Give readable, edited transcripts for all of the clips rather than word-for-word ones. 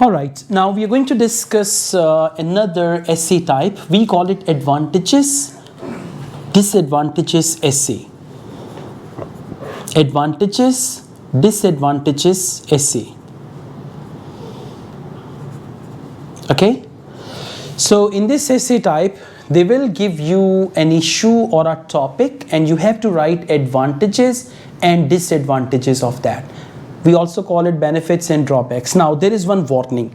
Alright, now we are going to discuss another essay type. We call it advantages, disadvantages essay. Advantages, disadvantages essay. Okay, so in this essay type, they will give you an issue or a topic and you have to write advantages and disadvantages of that. We also call it benefits and drawbacks. Now there is one warning.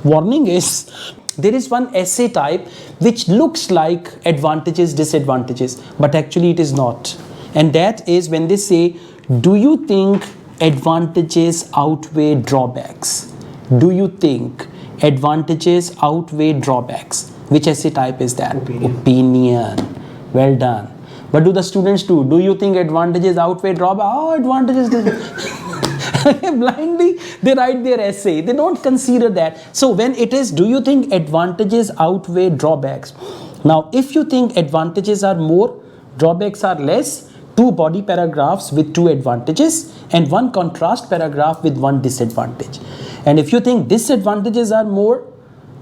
Warning is there is one essay type which looks like advantages, disadvantages, but actually it is not. And that is when they say, do you think advantages outweigh drawbacks? Do you think advantages outweigh drawbacks? Which essay type is that? Opinion. Well done. What do the students do? Do you think advantages outweigh drawbacks? Oh, advantages. Blindly they write their essay. They don't consider that. So when it is, do you think advantages outweigh drawbacks? Now if you think advantages are more, drawbacks are less, two body paragraphs with two advantages and one contrast paragraph with one disadvantage. And if you think disadvantages are more,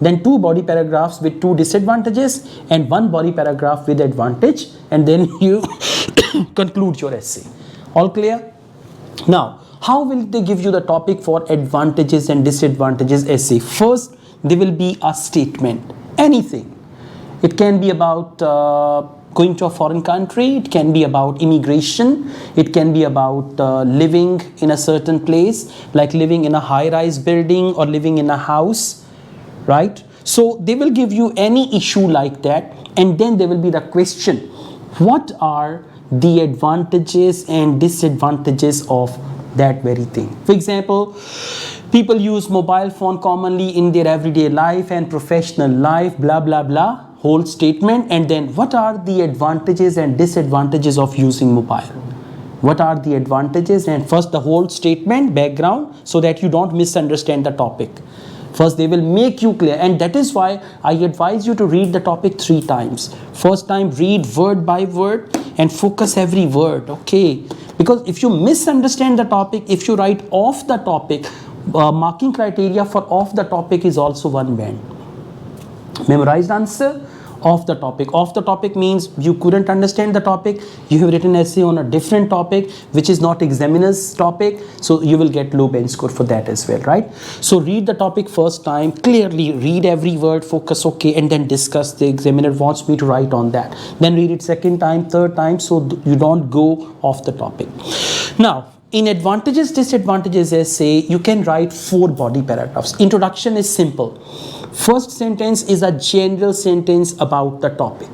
then two body paragraphs with two disadvantages and one body paragraph with advantage, and then you conclude your essay. All clear? Now how will they give you the topic for advantages and disadvantages essay? First, there will be a statement, anything. It can be about going to a foreign country, it can be about immigration, it can be about living in a certain place, like living in a high-rise building or living in a house, right? So they will give you any issue like that, and then there will be the question, what are the advantages and disadvantages of that very thing? For example, people use mobile phone commonly in their everyday life and professional life, blah blah blah, whole statement. And then what are the advantages and disadvantages of using mobile? What are the advantages? And first the whole statement, background, so that you don't misunderstand the topic. First they will make you clear, and that is why I advise you to read the topic 3 times. First time read word by word and focus every word, okay? Because if you misunderstand the topic, if you write off the topic, marking criteria for off the topic is also one band. Memorized answer, off the topic. Off the topic means you couldn't understand the topic, you have written essay on a different topic which is not examiner's topic, so you will get low bench score for that as well, right? So read the topic first time, clearly read every word, focus, okay, and then discuss. The examiner wants me to write on that. Then read it second time, third time, so you don't go off the topic. Now in advantages, disadvantages essay, you can write 4 body paragraphs. Introduction is simple. First sentence is a general sentence about the topic.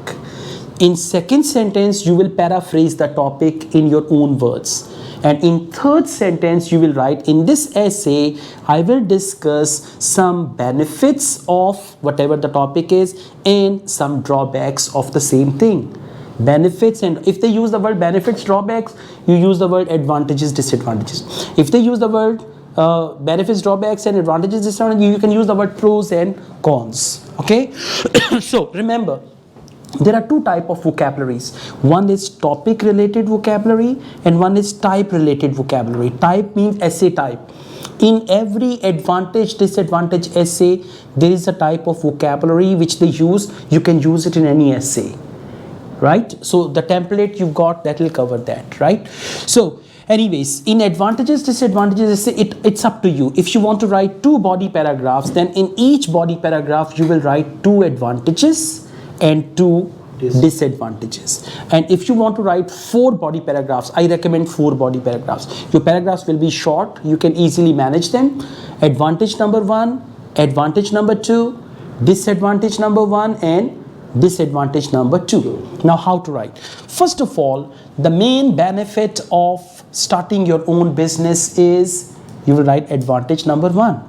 In second sentence, you will paraphrase the topic in your own words. And in third sentence, you will write, in this essay, I will discuss some benefits of whatever the topic is and some drawbacks of the same thing. Benefits, and if they use the word benefits, drawbacks, you use the word advantages, disadvantages. If they use the word benefits, drawbacks and advantages, disadvantages, you can use the word pros and cons, okay? So remember, there are 2 types of vocabularies. One is topic related vocabulary and one is type related vocabulary. Type means essay type. In every advantage, disadvantage essay, there is a type of vocabulary which they use. You can use it in any essay, right? So the template you've got, that will cover that, right? So anyways, in advantages, disadvantages, it's up to you. If you want to write 2 body paragraphs, then in each body paragraph you will write 2 advantages and 2 disadvantages. And if you want to write 4 body paragraphs, I recommend 4 body paragraphs. Your paragraphs will be short, you can easily manage them. Advantage number 1, advantage number 2, disadvantage number 1 and disadvantage number 2. Now how to write? First of all, the main benefit of starting your own business is you will write advantage number 1,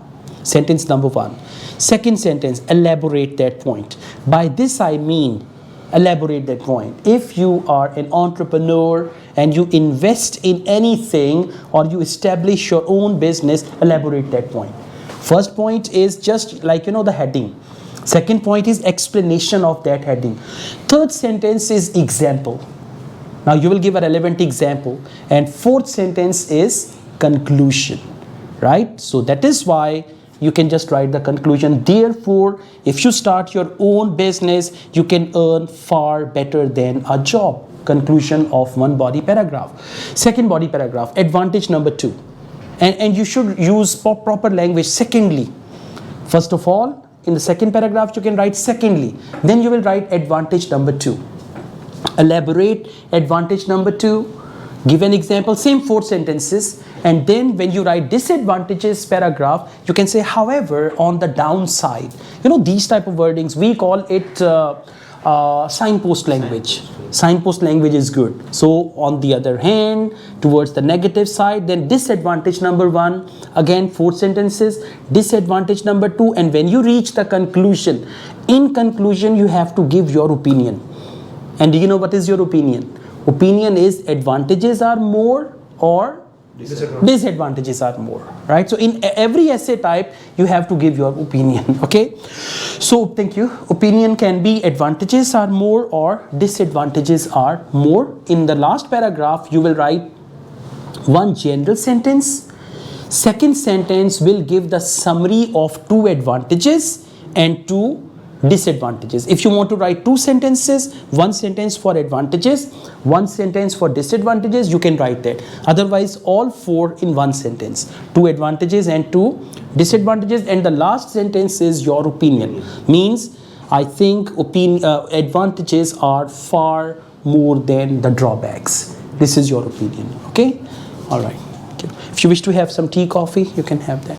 sentence number 1. Second sentence, elaborate that point. By this I mean elaborate that point. If you are an entrepreneur and you invest in anything or you establish your own business, elaborate that point. First point is just like, the heading. Second point is explanation of that heading. Third sentence is example. Now you will give a relevant example. And fourth sentence is conclusion, right? So that is why you can just write the conclusion. Therefore, if you start your own business, you can earn far better than a job. Conclusion of one body paragraph. Second body paragraph, advantage number 2. And you should use proper language. Secondly, first of all, in the second paragraph, you can write secondly. Then you will write advantage number 2. Elaborate advantage number 2. Give an example, same 4 sentences. And then when you write disadvantages paragraph, you can say, however, on the downside. You know, these type of wordings, we call it signpost language. Signpost language is good. So on the other hand, towards the negative side, then disadvantage number 1, again 4 sentences, disadvantage number 2, and when you reach the conclusion, in conclusion you have to give your opinion. And do you know what is your opinion? Opinion is advantages are more or disadvantages are more, right? So in every essay type, you have to give your opinion, okay? So thank you. Opinion can be advantages are more or disadvantages are more. In the last paragraph, you will write one general sentence. Second sentence will give the summary of 2 advantages and 2 disadvantages. If you want to write 2 sentences, 1 sentence for advantages, 1 sentence for disadvantages, you can write that. Otherwise, all 4 in 1 sentence. 2 advantages and 2 disadvantages, and the last sentence is your opinion. Means, I think advantages are far more than the drawbacks. This is your opinion, okay? All right. If you wish to have some tea, coffee, you can have that.